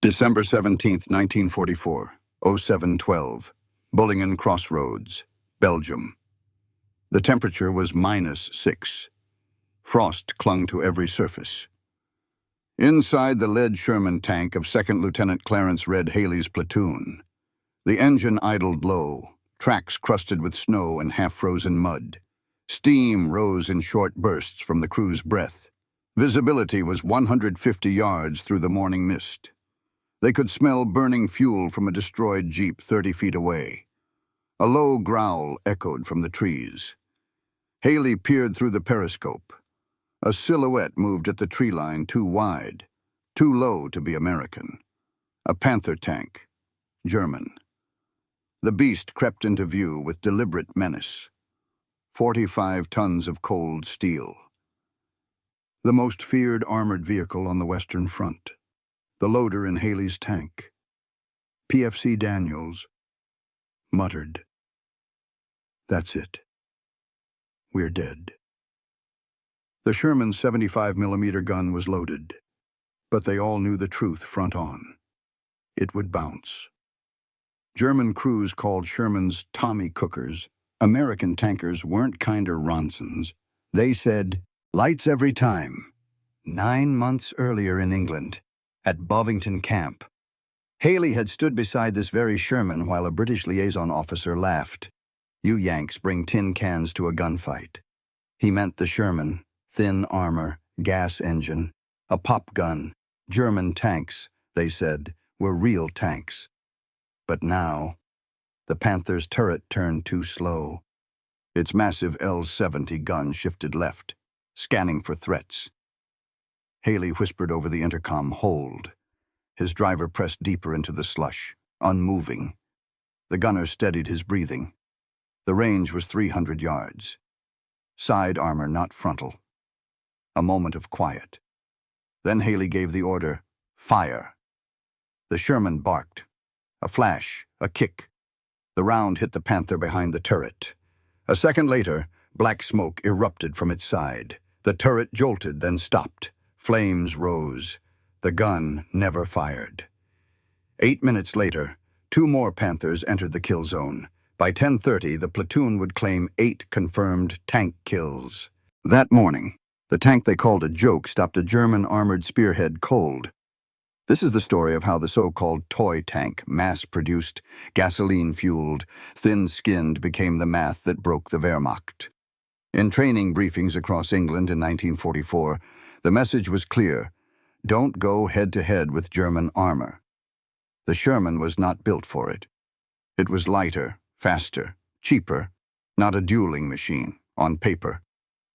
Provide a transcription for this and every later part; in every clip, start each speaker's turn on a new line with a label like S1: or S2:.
S1: December 17th, 1944, 0712, Bullingen Crossroads, Belgium. The temperature was -6. Frost clung to every surface. Inside the lead Sherman tank of 2nd Lieutenant Clarence Hailey's platoon, the engine idled low, tracks crusted with snow and half-frozen mud. Steam rose in short bursts from the crew's breath. Visibility was 150 yards through the morning mist. They could smell burning fuel from a destroyed jeep 30 feet away. A low growl echoed from the trees. Hailey peered through the periscope. A silhouette moved at the tree line too wide, too low to be American. A Panther tank, German. The beast crept into view with deliberate menace. 45 tons of cold steel. The most feared armored vehicle on the Western Front. The loader in Hailey's tank. PFC Daniels muttered, "That's it. We're dead." The Sherman's 75mm gun was loaded, but they all knew the truth front on. It would bounce. German crews called Shermans Tommy cookers. American tankers weren't kinder Ronsons. They said, "Lights every time." 9 months earlier in England, at Bovington Camp, Hailey had stood beside this very Sherman while a British liaison officer laughed. "You Yanks bring tin cans to a gunfight." He meant the Sherman, thin armor, gas engine, a pop gun. German tanks, they said, were real tanks. But now, the Panther's turret turned too slow. Its massive L-70 gun shifted left, scanning for threats. Hailey whispered over the intercom, "Hold." His driver pressed deeper into the slush, unmoving. The gunner steadied his breathing. The range was 300 yards. Side armor, not frontal. A moment of quiet. Then Hailey gave the order, "Fire." The Sherman barked. A flash, a kick. The round hit the Panther behind the turret. A second later, black smoke erupted from its side. The turret jolted, then stopped. Flames rose. The gun never fired. 8 minutes later, 2 more Panthers entered the kill zone. By 10:30, the platoon would claim 8 confirmed tank kills. That morning, the tank they called a joke stopped a German armored spearhead cold. This is the story of how the so-called toy tank, mass-produced, gasoline-fueled, thin-skinned, became the math that broke the Wehrmacht. In training briefings across England in 1944, the message was clear: don't go head-to-head with German armor. The Sherman was not built for it. It was lighter, faster, cheaper, not a dueling machine, on paper.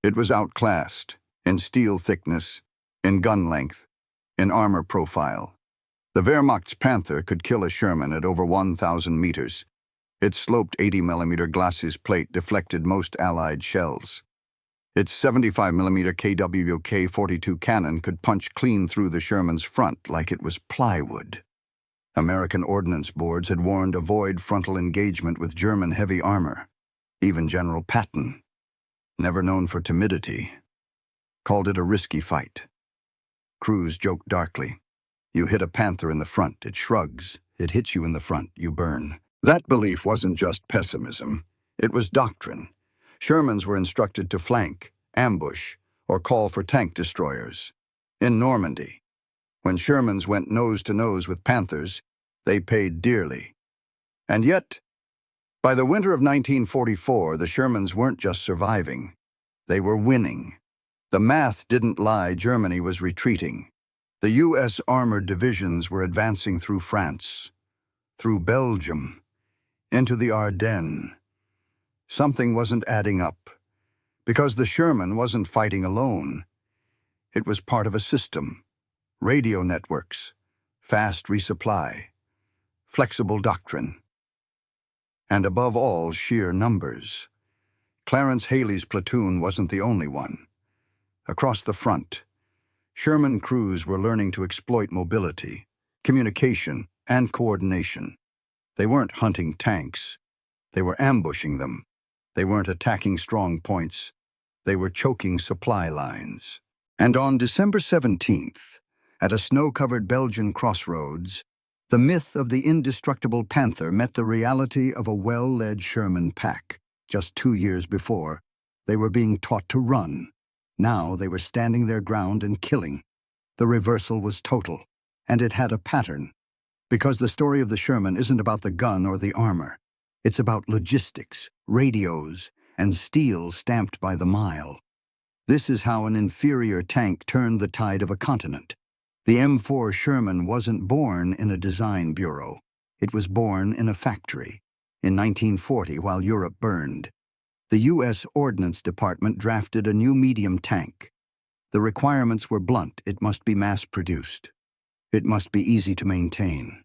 S1: It was outclassed, in steel thickness, in gun length, in armor profile. The Wehrmacht's Panther could kill a Sherman at over 1,000 meters. Its sloped 80mm glacis plate deflected most Allied shells. Its 75mm KWK-42 cannon could punch clean through the Sherman's front like it was plywood. American ordnance boards had warned avoid frontal engagement with German heavy armor. Even General Patton, never known for timidity, called it a risky fight. Crews joked darkly. You hit a Panther in the front, it shrugs. It hits you in the front, you burn. That belief wasn't just pessimism. It was doctrine. Shermans were instructed to flank, ambush, or call for tank destroyers. In Normandy, when Shermans went nose-to-nose with Panthers, they paid dearly. And yet, by the winter of 1944, the Shermans weren't just surviving. They were winning. The math didn't lie. Germany was retreating. The U.S. armored divisions were advancing through France, through Belgium, into the Ardennes. Something wasn't adding up, because the Sherman wasn't fighting alone. It was part of a system. Radio networks, fast resupply, flexible doctrine, and above all, sheer numbers. Clarence Hailey's platoon wasn't the only one. Across the front, Sherman crews were learning to exploit mobility, communication, and coordination. They weren't hunting tanks. They were ambushing them. They weren't attacking strong points. They were choking supply lines. And on December 17th, At a snow-covered Belgian crossroads, the myth of the indestructible Panther met the reality of a well-led Sherman pack. Just 2 years before, they were being taught to run. Now they were standing their ground and killing. The reversal was total, and it had a pattern. Because the story of the Sherman isn't about the gun or the armor. It's about logistics, radios, and steel stamped by the mile. This is how an inferior tank turned the tide of a continent. The M4 Sherman wasn't born in a design bureau. It was born in a factory. In 1940, while Europe burned, the U.S. Ordnance Department drafted a new medium tank. The requirements were blunt. It must be mass-produced. It must be easy to maintain.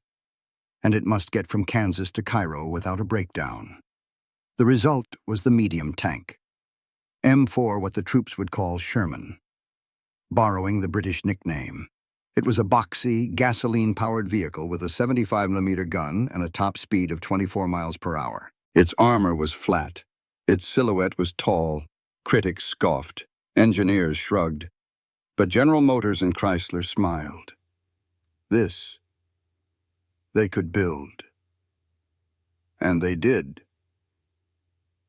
S1: And it must get from Kansas to Cairo without a breakdown. The result was the medium tank. M4, what the troops would call Sherman, borrowing the British nickname. It was a boxy, gasoline-powered vehicle with a 75mm gun and a top speed of 24 miles per hour. Its armor was flat. Its silhouette was tall. Critics scoffed. Engineers shrugged. But General Motors and Chrysler smiled. This, they could build. And they did.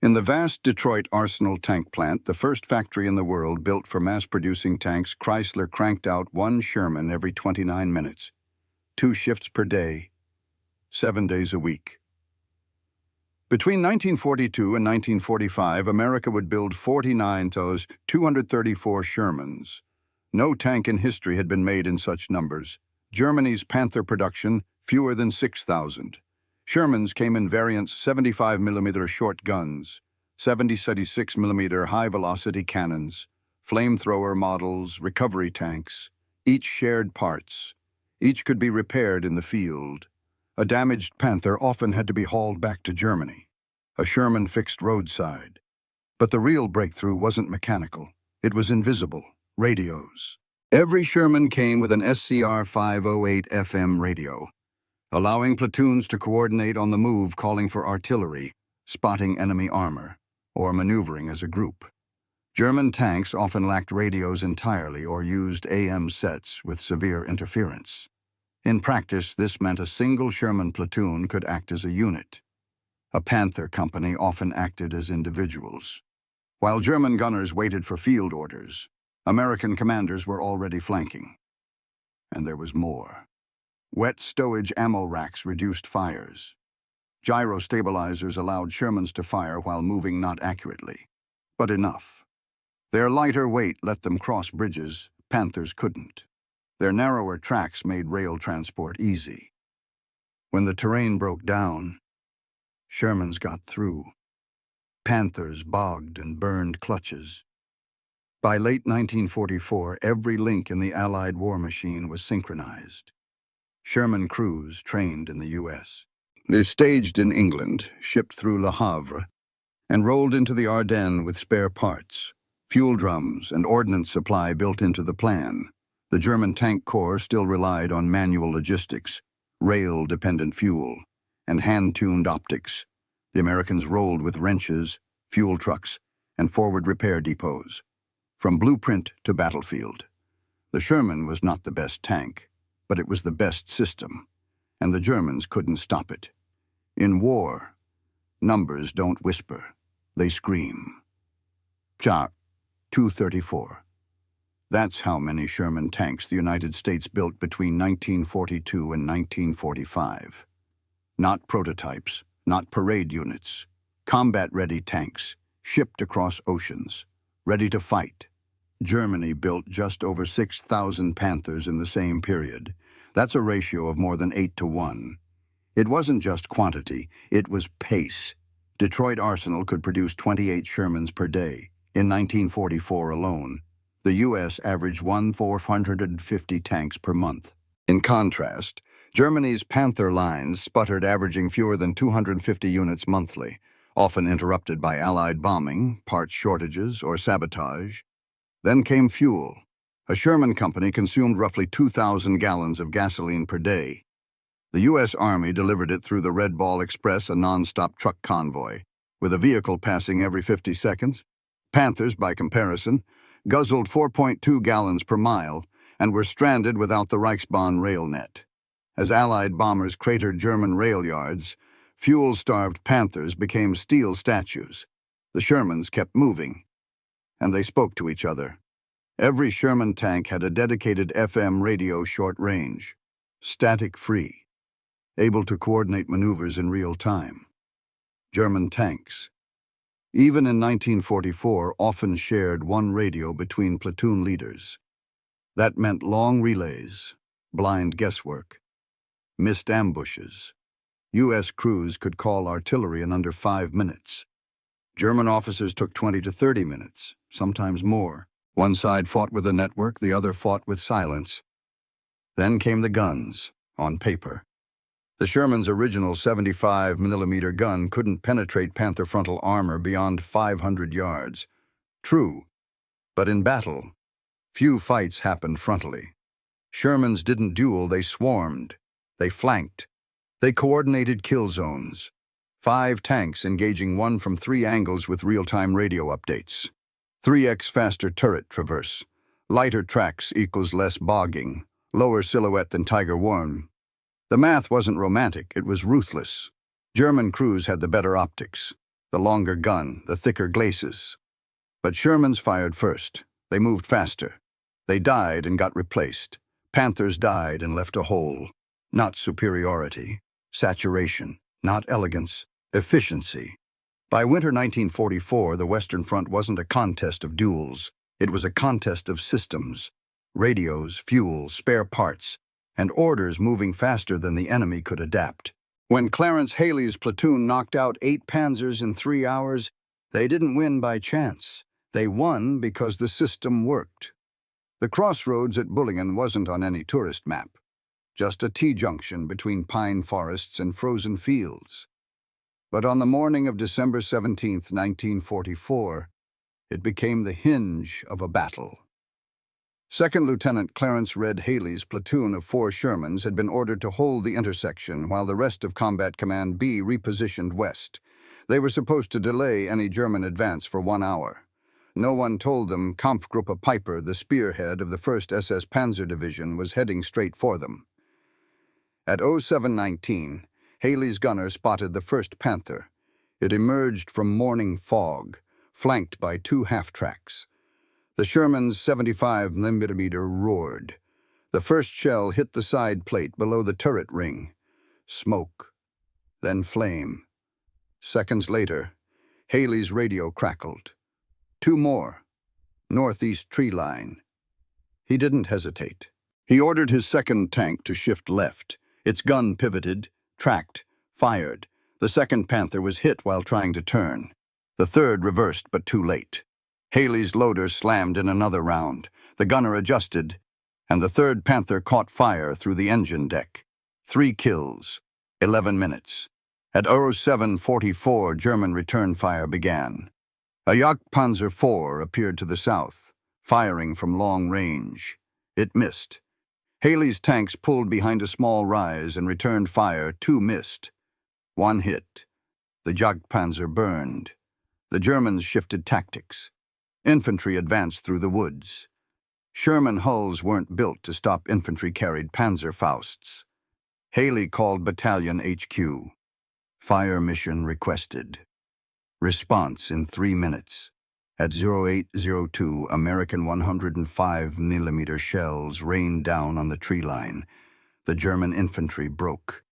S1: In the vast Detroit Arsenal tank plant, the first factory in the world built for mass-producing tanks, Chrysler cranked out one Sherman every 29 minutes, 2 shifts per day, 7 days a week. Between 1942 and 1945, America would build 49 those 234 Shermans. No tank in history had been made in such numbers. Germany's Panther production, fewer than 6,000. Shermans came in variants 75mm short guns, 76mm high-velocity cannons, flamethrower models, recovery tanks. Each shared parts. Each could be repaired in the field. A damaged Panther often had to be hauled back to Germany. A Sherman fixed roadside. But the real breakthrough wasn't mechanical. It was invisible. Radios. Every Sherman came with an SCR 508 FM radio, allowing platoons to coordinate on the move, calling for artillery, spotting enemy armor, or maneuvering as a group. German tanks often lacked radios entirely or used AM sets with severe interference. In practice, this meant a single Sherman platoon could act as a unit. A Panther company often acted as individuals. While German gunners waited for field orders, American commanders were already flanking. And there was more. Wet stowage ammo racks reduced fires. Gyro stabilizers allowed Shermans to fire while moving not accurately, but enough. Their lighter weight let them cross bridges Panthers couldn't. Their narrower tracks made rail transport easy. When the terrain broke down, Shermans got through. Panthers bogged and burned clutches. By late 1944, every link in the Allied war machine was synchronized. Sherman crews trained in the U.S. They staged in England, shipped through Le Havre, and rolled into the Ardennes with spare parts, fuel drums, and ordnance supply built into the plan. The German tank corps still relied on manual logistics, rail-dependent fuel, and hand-tuned optics. The Americans rolled with wrenches, fuel trucks, and forward repair depots. From blueprint to battlefield. The Sherman was not the best tank, but it was the best system, and the Germans couldn't stop it. In war, numbers don't whisper, they scream. 234. That's how many Sherman tanks the United States built between 1942 and 1945. Not prototypes, not parade units. Combat-ready tanks, shipped across oceans, ready to fight. Germany built just over 6,000 Panthers in the same period. That's a ratio of more than 8-to-1. It wasn't just quantity, it was pace. Detroit Arsenal could produce 28 Shermans per day. In 1944 alone, the U.S. averaged 450 tanks per month. In contrast, Germany's Panther lines sputtered, averaging fewer than 250 units monthly, often interrupted by Allied bombing, parts shortages, or sabotage. Then came fuel. A Sherman company consumed roughly 2,000 gallons of gasoline per day. The U.S. Army delivered it through the Red Ball Express, a non-stop truck convoy, with a vehicle passing every 50 seconds. Panthers, by comparison, guzzled 4.2 gallons per mile and were stranded without the Reichsbahn rail net. As Allied bombers cratered German rail yards, fuel-starved Panthers became steel statues. The Shermans kept moving, and they spoke to each other. Every Sherman tank had a dedicated FM radio short range, static-free, able to coordinate maneuvers in real time. German tanks, even in 1944, often shared one radio between platoon leaders. That meant long relays, blind guesswork, missed ambushes. U.S. crews could call artillery in under 5 minutes. German officers took 20 to 30 minutes, sometimes more. One side fought with a network, the other fought with silence. Then came the guns, on paper. The Sherman's original 75mm gun couldn't penetrate Panther frontal armor beyond 500 yards. True, but in battle, few fights happened frontally. Shermans didn't duel, they swarmed. They flanked. They coordinated kill zones. 5 tanks engaging one from 3 angles with real-time radio updates. 3x faster turret traverse. Lighter tracks equals less bogging. Lower silhouette than Tiger Worm. The math wasn't romantic, it was ruthless. German crews had the better optics, the longer gun, the thicker glacis. But Shermans fired first. They moved faster. They died and got replaced. Panthers died and left a hole. Not superiority. Saturation. Not elegance. Efficiency. By winter 1944, the Western Front wasn't a contest of duels. It was a contest of systems. Radios, fuel, spare parts, and orders moving faster than the enemy could adapt. When Clarence Hailey's platoon knocked out 8 Panzers in 3 hours, they didn't win by chance. They won because the system worked. The crossroads at Bullingen wasn't on any tourist map, just a T-junction between pine forests and frozen fields. But on the morning of December 17, 1944, it became the hinge of a battle. Second Lieutenant Clarence Red Hailey's platoon of 4 Shermans had been ordered to hold the intersection while the rest of Combat Command B repositioned west. They were supposed to delay any German advance for 1 hour. No one told them Kampfgruppe Piper, the spearhead of the 1st SS Panzer Division, was heading straight for them. At 07:19, Hailey's gunner spotted the 1st Panther. It emerged from morning fog, flanked by 2 half-tracks. The Sherman's 75mm roared. The first shell hit the side plate below the turret ring. Smoke, then flame. Seconds later, Hailey's radio crackled. 2 more. Northeast tree line. He didn't hesitate. He ordered his 2nd tank to shift left. Its gun pivoted, tracked, fired. The 2nd Panther was hit while trying to turn. The 3rd reversed, but too late. Hailey's loader slammed in another round. The gunner adjusted, and the 3rd Panther caught fire through the engine deck. 3 kills, 11 minutes. At 07:44, German return fire began. A Jagdpanzer IV appeared to the south, firing from long range. It missed. Hailey's tanks pulled behind a small rise and returned fire. 2 missed. 1 hit. The Jagdpanzer burned. The Germans shifted tactics. Infantry advanced through the woods. Sherman hulls weren't built to stop infantry-carried Panzerfausts. Hailey called Battalion HQ. Fire mission requested. Response in 3 minutes. At 08:02, American 105mm shells rained down on the tree line. The German infantry broke.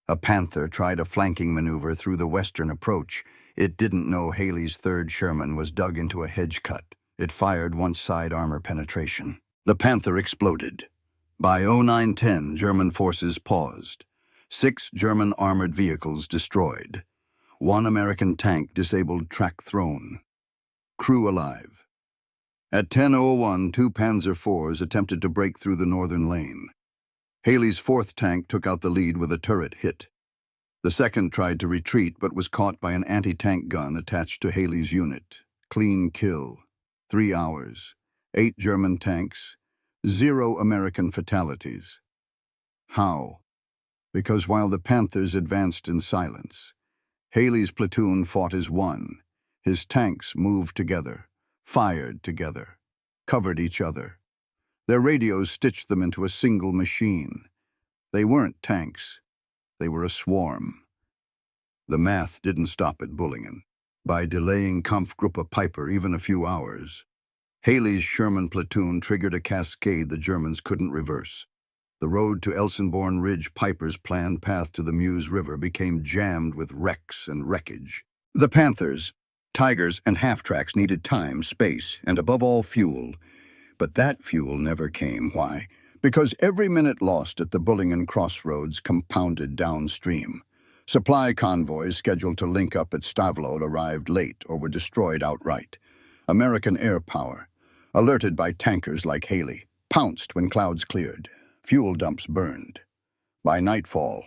S1: A Panther tried a flanking maneuver through the western approach. It didn't know Hailey's 3rd Sherman was dug into a hedge cut. It fired once side armor penetration. The Panther exploded. By 09:10, German forces paused. 6 German armored vehicles destroyed. 1 American tank disabled, track thrown. Crew alive. At 10:01, 2 Panzer IVs attempted to break through the northern lane. Hailey's 4th tank took out the lead with a turret hit. The 2nd tried to retreat but was caught by an anti-tank gun attached to Hailey's unit. Clean kill. 3 hours. 8 German tanks. 0 American fatalities. How? Because while the Panthers advanced in silence, Hailey's platoon fought as one. His tanks moved together, fired together, covered each other. Their radios stitched them into a single machine. They weren't tanks. They were a swarm. The math didn't stop at Bullingen. By delaying Kampfgruppe Piper even a few hours, Hailey's Sherman platoon triggered a cascade the Germans couldn't reverse. The road to Elsenborn Ridge Piper's planned path to the Meuse River became jammed with wrecks and wreckage. The Panthers, Tigers, and half-tracks needed time, space, and above all fuel. But that fuel never came. Why? Because every minute lost at the Bullingen crossroads compounded downstream. Supply convoys scheduled to link up at Stavlo arrived late or were destroyed outright. American air power, alerted by tankers like Hailey, pounced when clouds cleared. Fuel dumps burned. By nightfall,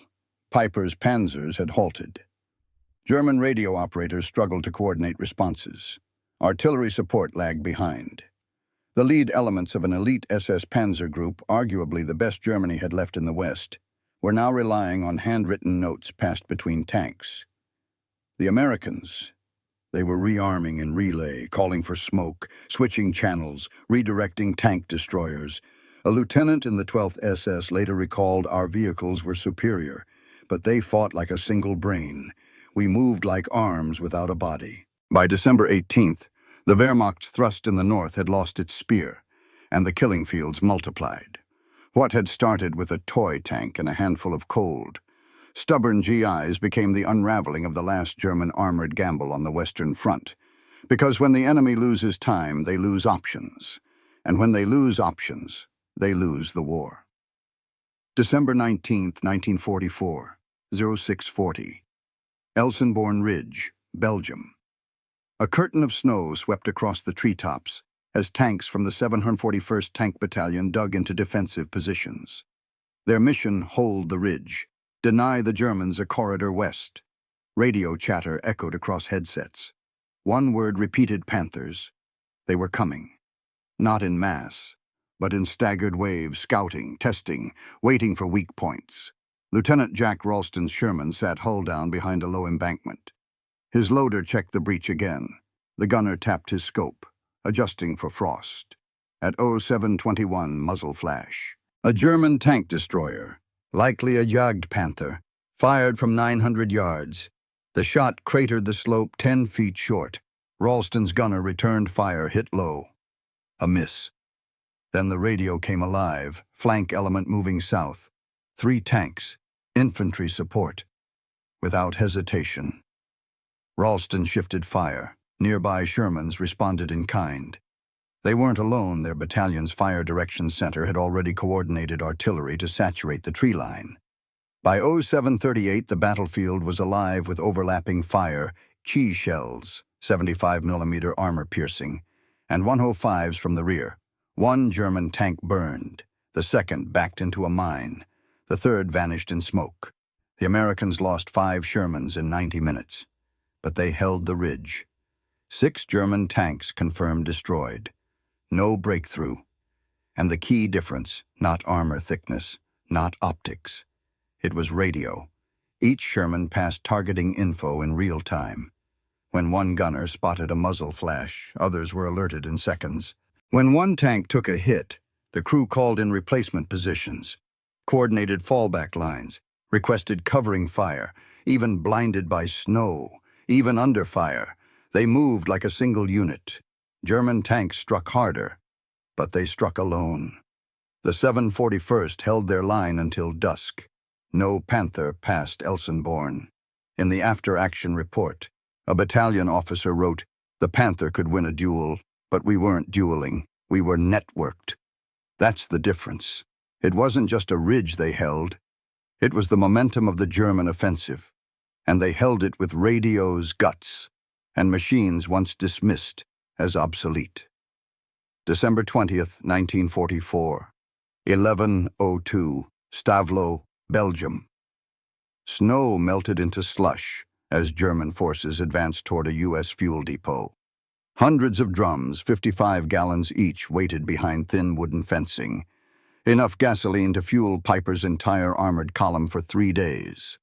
S1: Piper's Panzers had halted. German radio operators struggled to coordinate responses. Artillery support lagged behind. The lead elements of an elite SS Panzer group, arguably the best Germany had left in the West, were now relying on handwritten notes passed between tanks. The Americans, they were rearming in relay, calling for smoke, switching channels, redirecting tank destroyers. A lieutenant in the 12th SS later recalled our vehicles were superior, but they fought like a single brain. We moved like arms without a body. By December 18th, the Wehrmacht's thrust in the north had lost its spear, and the killing fields multiplied. What had started with a toy tank and a handful of cold, stubborn GIs became the unraveling of the last German armored gamble on the Western Front. Because when the enemy loses time, they lose options. And when they lose options, they lose the war. December 19th, 1944, 0640. Elsenborn Ridge, Belgium. A curtain of snow swept across the treetops as tanks from the 741st Tank Battalion dug into defensive positions. Their mission: hold the ridge, deny the Germans a corridor west. Radio chatter echoed across headsets. One word repeated: Panthers. They were coming. Not in mass, but in staggered waves, scouting, testing, waiting for weak points. Lieutenant Jack Ralston's Sherman sat hull down behind a low embankment. His loader checked the breech again. The gunner tapped his scope, adjusting for frost. At 0721, muzzle flash. A German tank destroyer, likely a Jagd Panther, fired from 900 yards. The shot cratered the slope 10 feet short. Ralston's gunner returned fire, hit low. A miss. Then the radio came alive, flank element moving south. 3 tanks, infantry support. Without hesitation, Ralston shifted fire. Nearby Shermans responded in kind. They weren't alone. Their battalion's fire direction center had already coordinated artillery to saturate the tree line. By 0738, the battlefield was alive with overlapping fire, Chi shells, 75mm armor-piercing, and 105s from the rear. One German tank burned. The second backed into a mine. The third vanished in smoke. The Americans lost 5 Shermans in 90 minutes. But they held the ridge. 6 German tanks confirmed destroyed. No breakthrough. And the key difference: not armor thickness, not optics. It was radio. Each Sherman passed targeting info in real time. When one gunner spotted a muzzle flash, others were alerted in seconds. When one tank took a hit, the crew called in replacement positions, coordinated fallback lines, requested covering fire, even blinded by snow, even under fire. They moved like a single unit. German tanks struck harder, but they struck alone. The 741st held their line until dusk. No Panther passed Elsenborn. In the after-action report, a battalion officer wrote, "The Panther could win a duel, but we weren't dueling. We were networked." That's the difference. It wasn't just a ridge they held. It was the momentum of the German offensive. And they held it with radio's guts and machines once dismissed as obsolete. December 20th, 1944, 11:02, Stavlo, Belgium. Snow melted into slush as German forces advanced toward a U.S. fuel depot. Hundreds of drums, 55 gallons each, waited behind thin wooden fencing. Enough gasoline to fuel Piper's entire armored column for 3 days.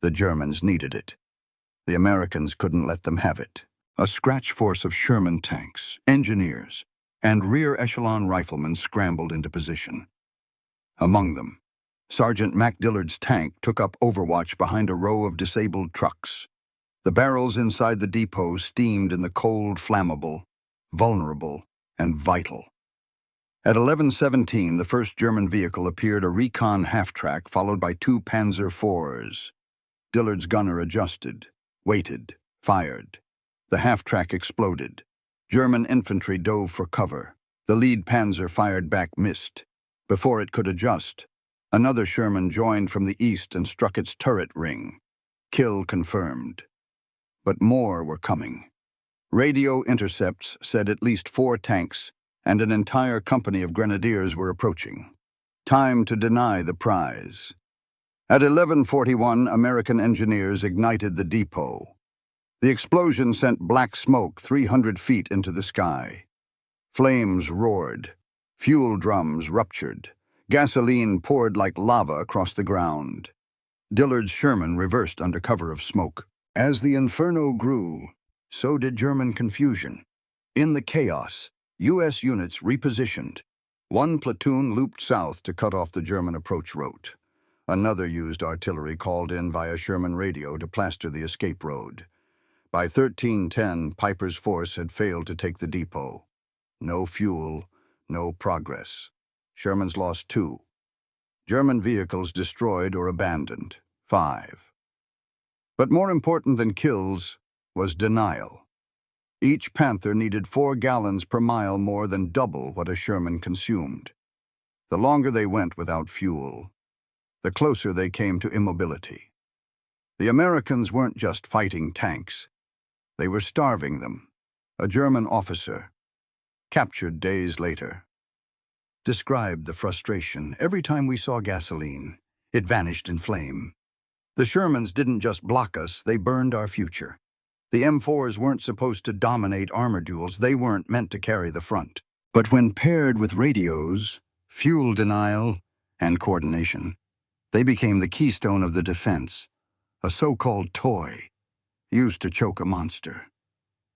S1: The Germans needed it. The Americans couldn't let them have it. A scratch force of Sherman tanks, engineers, and rear echelon riflemen scrambled into position. Among them, Sergeant Mac Dillard's tank took up overwatch behind a row of disabled trucks. The barrels inside the depot steamed in the cold, flammable, vulnerable, and vital. At 11:17, the first German vehicle appeared, a recon half-track followed by two Panzer IVs. Dillard's gunner adjusted, waited, fired. The half-track exploded. German infantry dove for cover. The lead Panzer fired back, missed. Before it could adjust, another Sherman joined from the east and struck its turret ring. Kill confirmed. But more were coming. Radio intercepts said at least 4 tanks and an entire company of grenadiers were approaching. Time to deny the prize. At 11:41, American engineers ignited the depot. The explosion sent black smoke 300 feet into the sky. Flames roared. Fuel drums ruptured. Gasoline poured like lava across the ground. Dillard's Sherman reversed under cover of smoke. As the inferno grew, so did German confusion. In the chaos, U.S. units repositioned. One platoon looped south to cut off the German approach route. Another used artillery called in via Sherman radio to plaster the escape road. By 13:10, Piper's force had failed to take the depot. No fuel, no progress. Sherman's lost 2. German vehicles destroyed or abandoned, 5. But more important than kills was denial. Each Panther needed 4 gallons per mile, more than double what a Sherman consumed. The longer they went without fuel, the closer they came to immobility. The Americans weren't just fighting tanks. They were starving them. A German officer, captured days later, described the frustration. Every time we saw gasoline, it vanished in flame. The Shermans didn't just block us, they burned our future. The M4s weren't supposed to dominate armor duels, they weren't meant to carry the front. But when paired with radios, fuel denial, and coordination, they became the keystone of the defense, a so-called toy, used to choke a monster.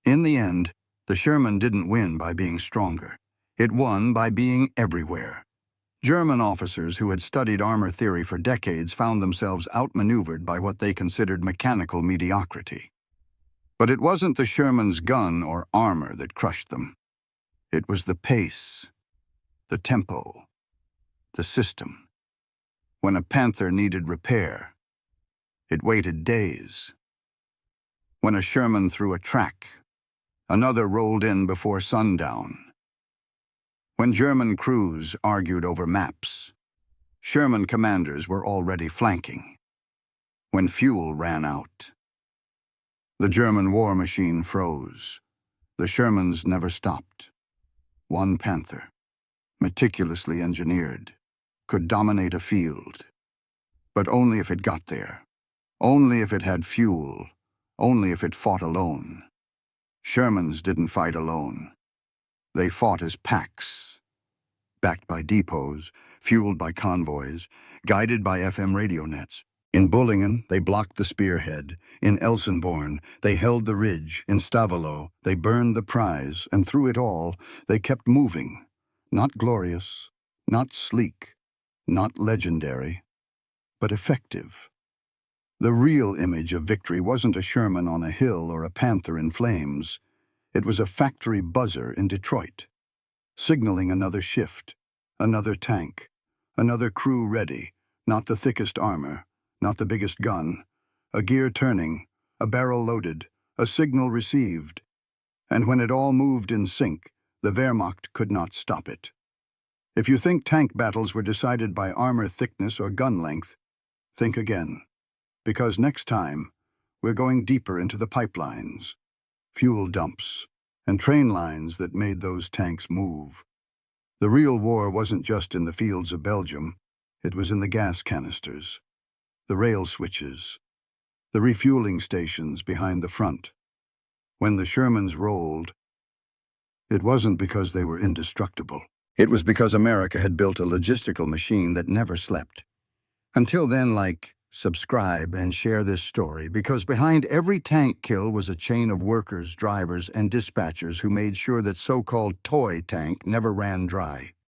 S1: In the end, the Sherman didn't win by being stronger. It won by being everywhere. German officers who had studied armor theory for decades found themselves outmaneuvered by what they considered mechanical mediocrity. But it wasn't the Sherman's gun or armor that crushed them. It was the pace, the tempo, the system. When a Panther needed repair, it waited days. When a Sherman threw a track, another rolled in before sundown. When German crews argued over maps, Sherman commanders were already flanking. When fuel ran out, the German war machine froze. The Shermans never stopped. One Panther, meticulously engineered, could dominate a field. But only if it got there. Only if it had fuel. Only if it fought alone. Shermans didn't fight alone. They fought as packs, backed by depots, fueled by convoys, guided by FM radio nets. In Bullingen, they blocked the spearhead. In Elsenborn, they held the ridge. In Stavelot, they burned the prize. And through it all, they kept moving. Not glorious, not sleek, not legendary, but effective. The real image of victory wasn't a Sherman on a hill or a Panther in flames. It was a factory buzzer in Detroit, signaling another shift, another tank, another crew ready, not the thickest armor, not the biggest gun, a gear turning, a barrel loaded, a signal received. And when it all moved in sync, the Wehrmacht could not stop it. If you think tank battles were decided by armor thickness or gun length, think again. Because next time, we're going deeper into the pipelines, fuel dumps, and train lines that made those tanks move. The real war wasn't just in the fields of Belgium, it was in the gas canisters, the rail switches, the refueling stations behind the front. When the Shermans rolled, it wasn't because they were indestructible. It was because America had built a logistical machine that never slept. Until then, like subscribe, and share this story, because behind every tank kill was a chain of workers, drivers, and dispatchers who made sure that so-called toy tank never ran dry.